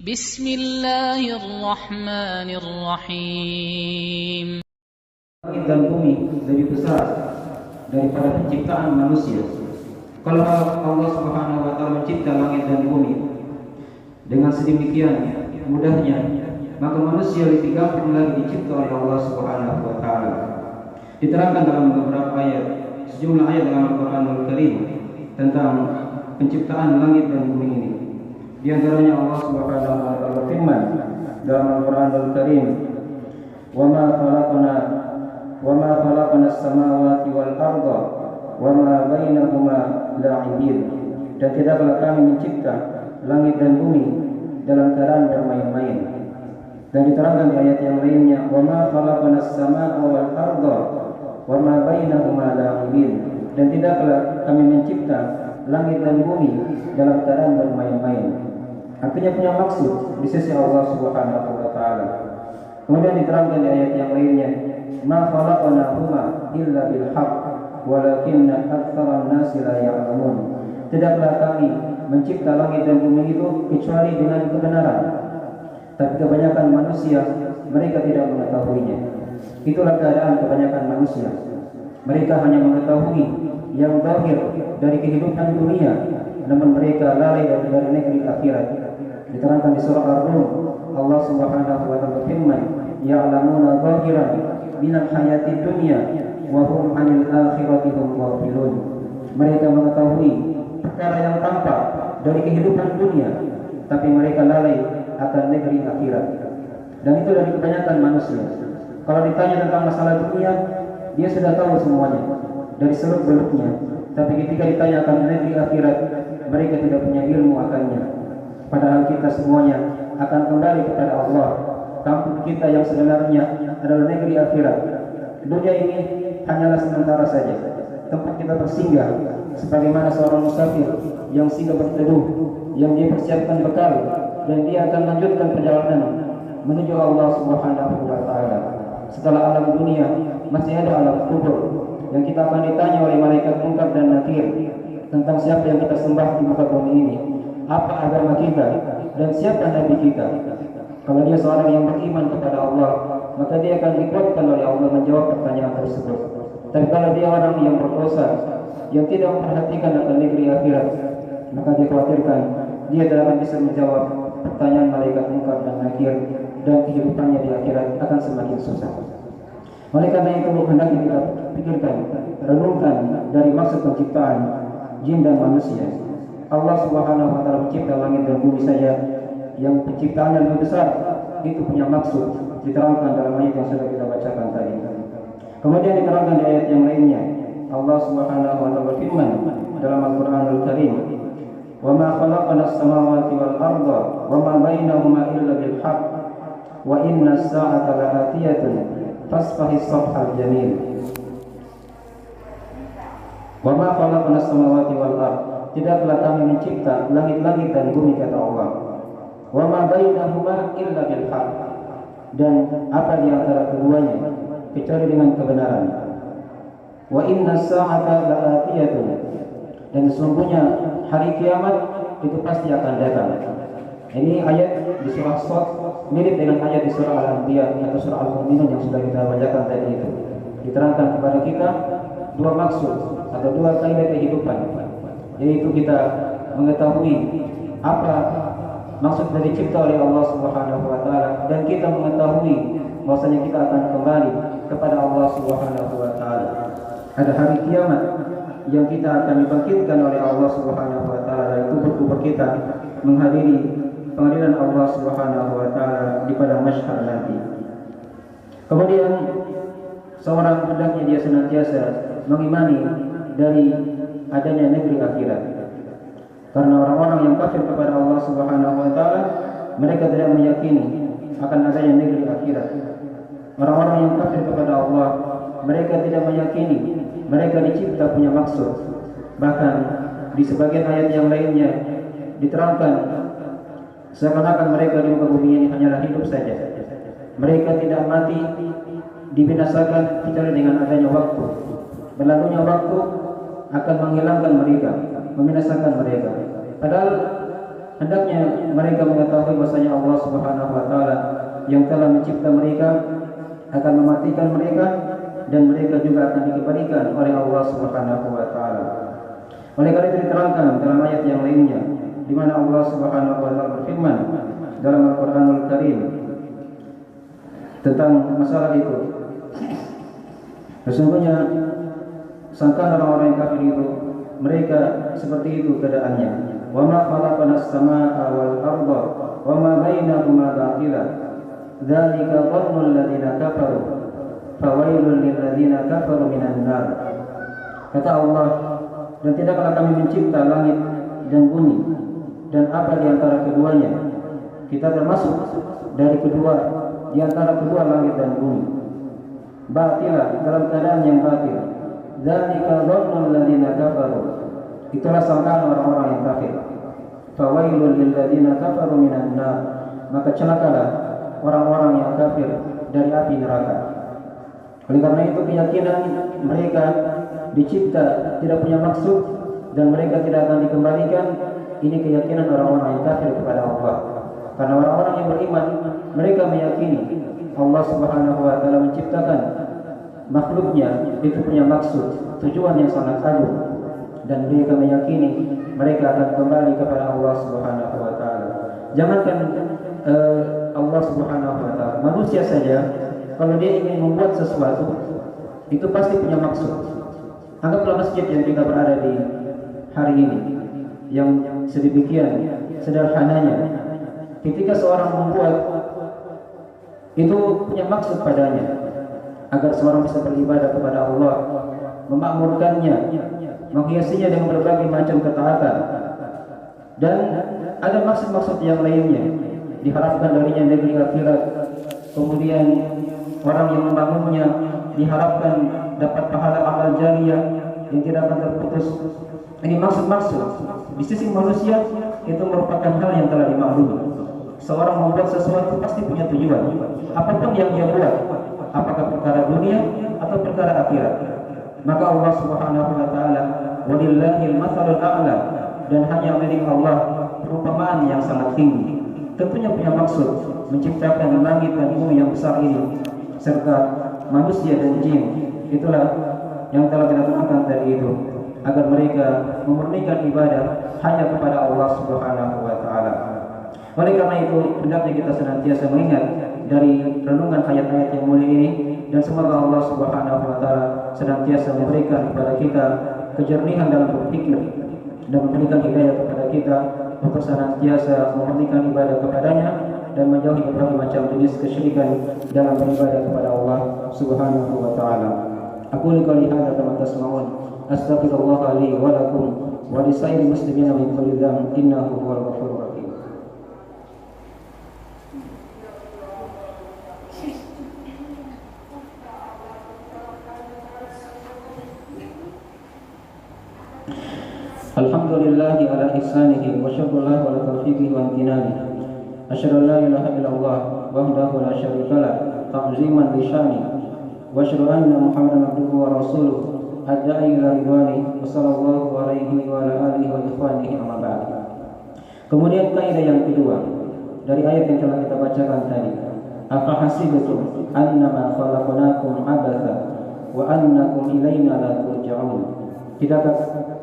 Bismillahirrahmanirrahim. Langit dan bumi lebih besar daripada penciptaan manusia. Kalau Allah Subhanahu wa taala mencipta langit dan bumi dengan sedemikian mudahnya, maka manusia lebih gampang lagi dicipta oleh Allah Subhanahu wa taala. Diterangkan dalam beberapa ayat, sejumlah ayat dalam Al-Qur'anul Karim tentang penciptaan langit dan bumi ini. Di antaranya Allah Subhanahu wa taala berfirman dalam Al-Qur'anul Karim, "Wa ma khalaqna as-samawati wal arda wa ma bainahuma la'ibin." Dan tidaklah kami mencipta langit dan bumi dalam keadaan bermain-main. Dan diterangkan di ayat yang lainnya, "Wa ma khalaqna as-samaa wal arda wa ma bainahuma la'ibin." Dan tidaklah kami mencipta langit dan bumi dalam keadaan bermain-main. Artinya punya maksud di sisi Allah Subhanahu wa taala. Kemudian diterangkan di ayat yang lainnya, "Ma khalaqnahuma illa bil haqq walakinna aktsaran nasi la ya'lamun." Tidaklah kami mencipta langit dan bumi itu kecuali dengan kebenaran, tapi kebanyakan manusia mereka tidak mengetahuinya. Itulah keadaan kebanyakan manusia. Mereka hanya mengetahui yang zahir dari kehidupan dunia, namun mereka lalai dari negeri akhirat. Diterangkan di surah Ar-Rum, Allah Subhanahu wa taala berfirman, "Ya'lamuna zahiran minal hayatid dunya wa hum 'anil akhirati hum ghafilun." Mereka mengetahui perkara yang tampak dari kehidupan dunia, tapi mereka lalai akan negeri akhirat. Dan itu dari kebanyakan manusia. Kalau ditanya tentang masalah dunia, dia sudah tahu semuanya dari seluk-beluknya. Tapi ketika ditanya akan negeri akhirat, mereka tidak punya ilmu akannya. Padahal kita semuanya akan kembali kepada Allah. Kampung kita yang sebenarnya adalah negeri akhirat. Dunia ini hanyalah sementara saja, tempat kita bersinggah, sebagaimana seorang musafir yang singgah berteduh, yang dia persiapkan bekal, dan dia akan lanjutkan perjalanan menuju Allah Subhanahu wa taala. Setelah alam dunia masih ada alam kubur yang kita akan ditanya oleh malaikat Munkar dan Nakir tentang siapa yang kita sembah di muka bumi ini, apa agama kita, dan siapa nabi kita. Kalau dia seorang yang beriman kepada Allah, maka dia akan dikuatkan oleh Allah menjawab pertanyaan tersebut. Tapi kalau dia orang yang berdosa, yang tidak memperhatikan akan negeri akhirat, maka dikhawatirkan dia tidak akan bisa menjawab pertanyaan malaikat Munkar dan Nakir, dan kehidupannya di akhirat akan semakin susah. Oleh karena itu, hendaknya kita pikirkan, renungkan dari maksud penciptaan jin dan manusia. Allah Subhanahu wa taala mencipta langit dan bumi saja yang penciptaan yang lebih besar itu punya maksud, diterangkan dalam ayat yang sudah kita bacakan tadi. Kemudian diterangkan di ayat yang lainnya, Allah Subhanahu wa taala berfirman dalam Al-Qur'anul Karim, "Wa ma khalaqna as-samawati wal arda wa ma bainahuma illa bil haqq wa inna as-sa'ata la'atiyatun fasfahis safhal jamil." Wa ma khalaqna as-samawati wal arda, tidaklah kami mencipta langit-langit dan bumi, kata Allah. Wa ma bainahuma illa bil haqq, dan apa di antara keduanya kecuali dengan kebenaran. Wa inna as-sa'ata la'atiyatun, dan sesungguhnya hari kiamat itu pasti akan datang. Ini ayat di surah Shad mirip dengan ayat di surah Al-Anbiya atau surah Al-Mu'minun yang sudah kita bacakan tadi itu. Diterangkan kepada kita dua maksud atau dua kaidah kehidupan, yaitu kita mengetahui apa maksud dari cipta oleh Allah Subhanahu wa taala, dan kita mengetahui bahwasanya kita akan kembali kepada Allah Subhanahu wa taala. Ada hari kiamat yang kita akan dibangkitkan oleh Allah Subhanahu wa taala dari kubur-kubur kita menghadiri pengadilan Allah Subhanahu wa taala di padang mahsyar nanti. Kemudian seorang hendaknya dia senantiasa mengimani dari adanya negeri akhirat. Karena orang-orang yang kafir kepada Allah Subhanahu wa taala, mereka tidak meyakini akan adanya negeri akhirat. Orang-orang yang kafir kepada Allah, mereka tidak meyakini mereka dicipta punya maksud. Bahkan di sebagian ayat yang lainnya diterangkan seakan-akan mereka di muka bumi ini hanyalah hidup saja. Mereka tidak mati, dibinasakan kecuali dengan adanya waktu. Berlalunya waktu akan menghilangkan mereka, membinasakan mereka. Padahal hendaknya mereka mengetahui bahwasanya Allah Subhanahu wa taala yang telah mencipta mereka akan mematikan mereka dan mereka juga akan dikembalikan oleh Allah Subhanahu wa taala. Oleh karena itu diterangkan dalam ayat yang lainnya di mana Allah Subhanahu wa taala berfirman dalam Al-Qur'anul Karim tentang masalah itu. Sesungguhnya sangkaan orang-orang yang kafir itu mereka seperti itu keadaannya. Wa ma khalaqnas samaa'a wal arda wa ma bainahuma batila. Dzalika dhannul ladzina kafaru. Fawailul lil ladzina kafaru minan nar. Kata Allah, dan tidaklah kami mencipta langit dan bumi dan apa di antara keduanya. Kita termasuk dari kedua di antara kedua langit dan bumi. Batila, dalam keadaan yang batil. Dzalika dhannul ladzina kafaru. Itulah sangkaan orang-orang yang kafir. Fawailul lil ladzina kafaru minan nar. Maka celakalah orang-orang yang kafir dari api neraka. Oleh karena itu keyakinan mereka dicipta tidak punya maksud dan mereka tidak akan dikembalikan, ini keyakinan orang-orang yang kafir kepada Allah. Karena orang-orang yang beriman mereka meyakini Allah Subhanahu wa taala menciptakan makhluknya itu punya maksud, tujuan yang sangat agung, dan mereka meyakini mereka akan kembali kepada Allah Subhanahu wa taala. Jangankan Allah Subhanahu wa taala, manusia saja kalau dia ingin membuat sesuatu itu pasti punya maksud. Anggaplah masjid yang kita berada di hari ini yang sedemikian sederhananya. Ketika seorang membuat itu punya maksud padanya agar seorang bisa beribadah kepada Allah, memakmurkannya, menghiasinya dengan berbagai macam ketaatan, dan ada maksud-maksud yang lainnya. Diharapkan darinya negeri akhirat, kemudian orang yang membangunnya diharapkan dapat pahala amal jariyah yang tidak akan terputus. Ini maksud-maksud. Di sisi manusia itu merupakan hal yang telah dimaklumi. Seorang membuat sesuatu pasti punya tujuan. Apapun yang dia buat, apakah perkara dunia atau perkara akhirat. Maka Allah Subhanahu wa taala, walillahil matsalul a'la, dan hanya milik Allah perumpamaan yang sangat tinggi. Tentunya punya maksud menciptakan langit dan bumi yang besar ini serta manusia dan jin. Itulah yang telah kita tentukan tadi itu, agar mereka memurnikan ibadah hanya kepada Allah Subhanahu wa taala. Oleh karena itu hendaknya kita senantiasa mengingat dari renungan ayat-ayat yang mulia ini, dan semoga Allah Subhanahu wa taala senantiasa memberikan kepada kita kejernihan dalam berpikir dan memberikan hidayah kepada kita untuk senantiasa memurnikan ibadah kepadanya dan menjauhi berbagai macam jenis kesyirikan dalam beribadah kepada Allah Subhanahu wa taala. Aku qouli hadza kama tasma'un, astaghfirullah li wa lakum wa lisairil muslimina min kulli dhanbin innahu huwal ghafurur rahim. Alhamdulillahi ala ihsanihi wa syukrullah wa taufiqihi wa amtinanihi. Asyhadu an la ilaha illallah wahdahu la syarika lah ta'ziman li syani wa asyhadu anna Muhammadan abduhu wa rasuluh adda'i ila ridwani wa sallallahu alaihi wa ala alihi wa ikhwanihi amma ba'd. Kemudian kaidah yang kedua dari ayat yang telah kita bacakan tadi, afa hasibtum annama khalaqnakum abatha wa annakum ilaina la turja'un. Tidakkah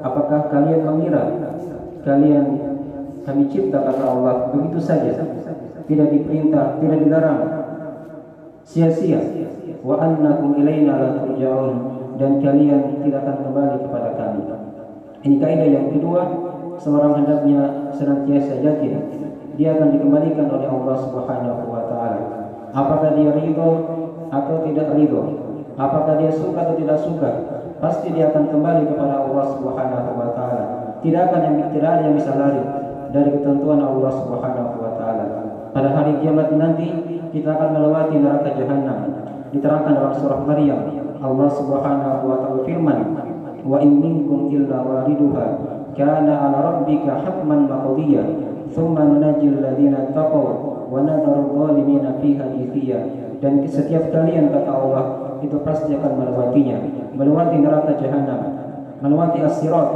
apakah kalian mengira kami cipta, kata Allah, begitu saja, tidak diperintah, tidak dilarang, sia-sia. Wa annakum ilaina la turja'un, dan kalian tidak akan kembali kepada kami. Ini kaidah yang kedua, seorang hendaknya senantiasa yakin dia akan dikembalikan oleh Allah Subhanahu wa taala. Apakah dia ridho atau tidak ridho, apakah dia suka atau tidak suka, pasti dia akan kembali kepada Allah Subhanahu wa taala. Tidak ada yang bisa lari dari ketentuan Allah Subhanahu wa taala. Pada hari kiamat nanti kita akan melewati neraka jahanam. Diterangkan dalam surah Maryam, Allah Subhanahu wa taala firman, "Wa in minkum illa wariduha kana 'ala rabbika hatman maqdiyya, tsumma nunajjil ladzina taqaw wa nadharu adh-dhalimina fiha jithiya." Dan setiap kalian, kata Allah, itu pasti akan melewatinya, melewati neraka jahanam, melewati as-sirat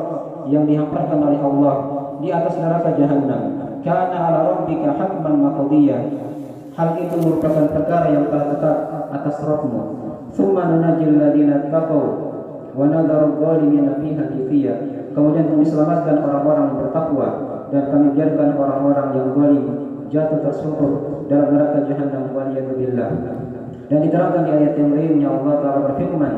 yang dihamparkan oleh Allah di atas neraka jahanam. kana 'ala rabbika hatman maqdiyya. Hal itu merupakan perkara yang telah tetap atas Rabbmu. Tsumma nunajjil ladzina taqaw wa nadharu adh-dhalimina fiha jithiya. Kemudian kami selamatkan orang-orang yang bertakwa dan kami biarkan orang-orang yang zalim jatuh tersungkur dalam neraka jahanam waliyadzubillah. Dan diterangkan di ayat yang lainnya Allah Ta'ala berfirman,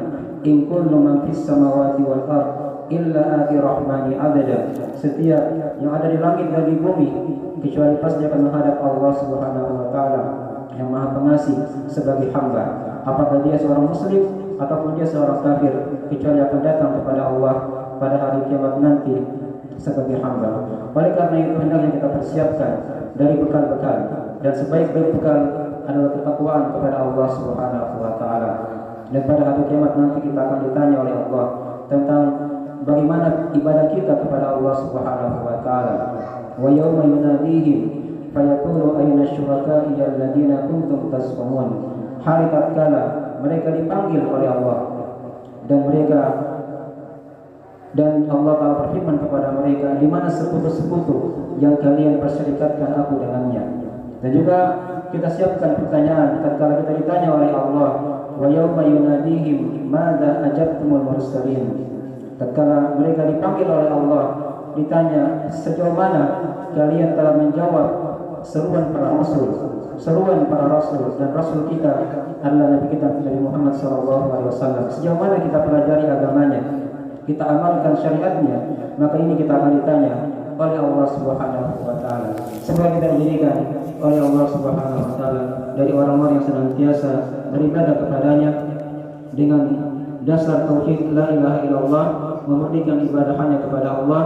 in kullu man fis samawati wal ard illa ati rahmani abada. Setiap yang ada di langit dan di bumi kecuali pasti akan menghadap Allah Subhanahu wa taala yang Maha Pengasih sebagai hamba. Apakah dia seorang muslim ataupun dia seorang kafir, kecuali akan datang kepada Allah pada hari kiamat nanti sebagai hamba. Oleh karena itu hendaknya kita persiapkan dari bekal-bekal, dan sebaik-baik bekal adalah ketakwaan kepada Allah Subhanahu wa taala. Dan pada hari kiamat nanti kita akan ditanya oleh Allah tentang bagaimana ibadah kita kepada Allah Subhanahu wa taala. Wa yawma yunadihim fayaqulu ayna syuraka'i alladziina kuntum tas'umun. Hari tatkala mereka dipanggil oleh Allah dan Allah Ta'ala berfirman kepada mereka, di mana sekutu-sekutu yang kalian perserikatkan aku dengannya. Dan juga kita siapkan pertanyaan tatkala kita ditanya oleh Allah, wa yawma yunadihim madza ajabtumul mursalin. Tatkala mereka dipanggil oleh Allah, ditanya sejauh mana kalian telah menjawab seruan para rasul, dan rasul kita adalah Nabi kita Nabi Muhammad SAW. Sejauh mana kita pelajari agamanya, kita amalkan syariatnya, maka ini kita akan ditanya oleh Allah Subhanahu wa taala. Semoga kita dijadikan oleh Allah Subhanahu wa taala dari orang-orang yang senantiasa beribadah kepadanya dengan dasar tauhid la ilaha illallah, memurnikan ibadah hanya kepada Allah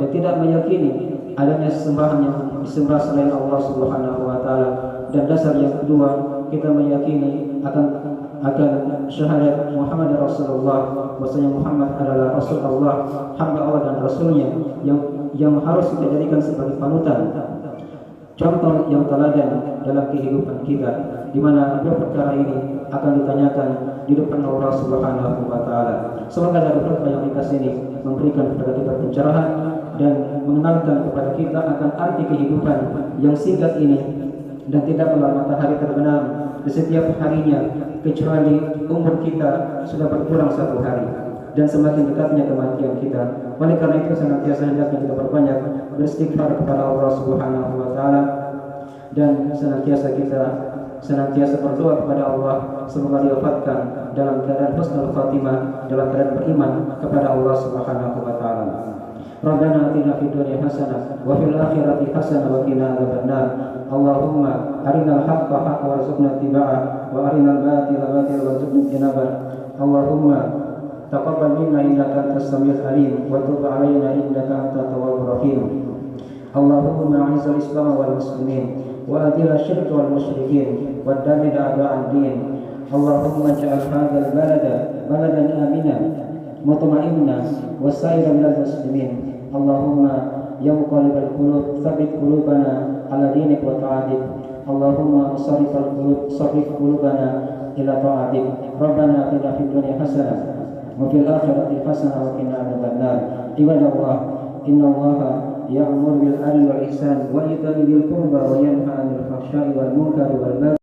dan tidak meyakini adanya sembahan yang disembah selain Allah Subhanahu wa taala. Dan dasar yang kedua, kita meyakini akan syahadat Muhammad Rasulullah, bahwasanya Muhammad adalah Rasul Allah, hamba Allah dan Rasulnya yang harus kita jadikan sebagai panutan, contoh yang teladan dalam kehidupan kita, di mana dua perkara ini akan ditanyakan di depan Allah Subhanahu wa taala. Semoga dari khutbah yang ringkas ini memberikan kepada kita pencerahan dan mengenalkan kepada kita akan arti kehidupan yang singkat ini, dan tidaklah matahari terbenam di setiap harinya kecuali umur kita sudah berkurang satu hari dan semakin dekatnya kematian kita. Oleh karena itu senantiasa hendaknya kita berbanyak beristighfar kepada Allah Subhanahu wa taala, dan senantiasa berdoa kepada Allah semoga diwafatkan dalam keadaan husnul khatimah, dalam keadaan beriman kepada Allah Subhanahu wa taala. Rabbana atina fid dunya hasanah wa fil akhirati hasanah wa qina adzabannar. Allahumma arinal haqqa haqqan warzuqna ittiba'ah wa arinal batila batilan warzuqna ijtinabah. Allahumma taqabbal minna innaka antas samiul alim wa tub 'alaina innaka antat tawwabur rahim. Allahumma a'izzal islam wal muslimin wa adil asyirka wal musyrikin wa dammir a'da'ad din. Allahumma ij'al hadzal balada baladan amina mutma'inna wa sa'iran lil muslimin. Allahumma ya muqallibal qulub tsabbit qulubana ala dinik wa ta'atik. Allahumma sarrif qulubana ila ta'atik. Rabbana atina fid dunya hasanah wa fil akhirati hasanah wa qina adzabannar. Ibadallah, innallaha ya'muru bil 'adli wal ihsan wa ita'i dzil qurba wa yanha 'anil fahsya'i wal munkari wal baghi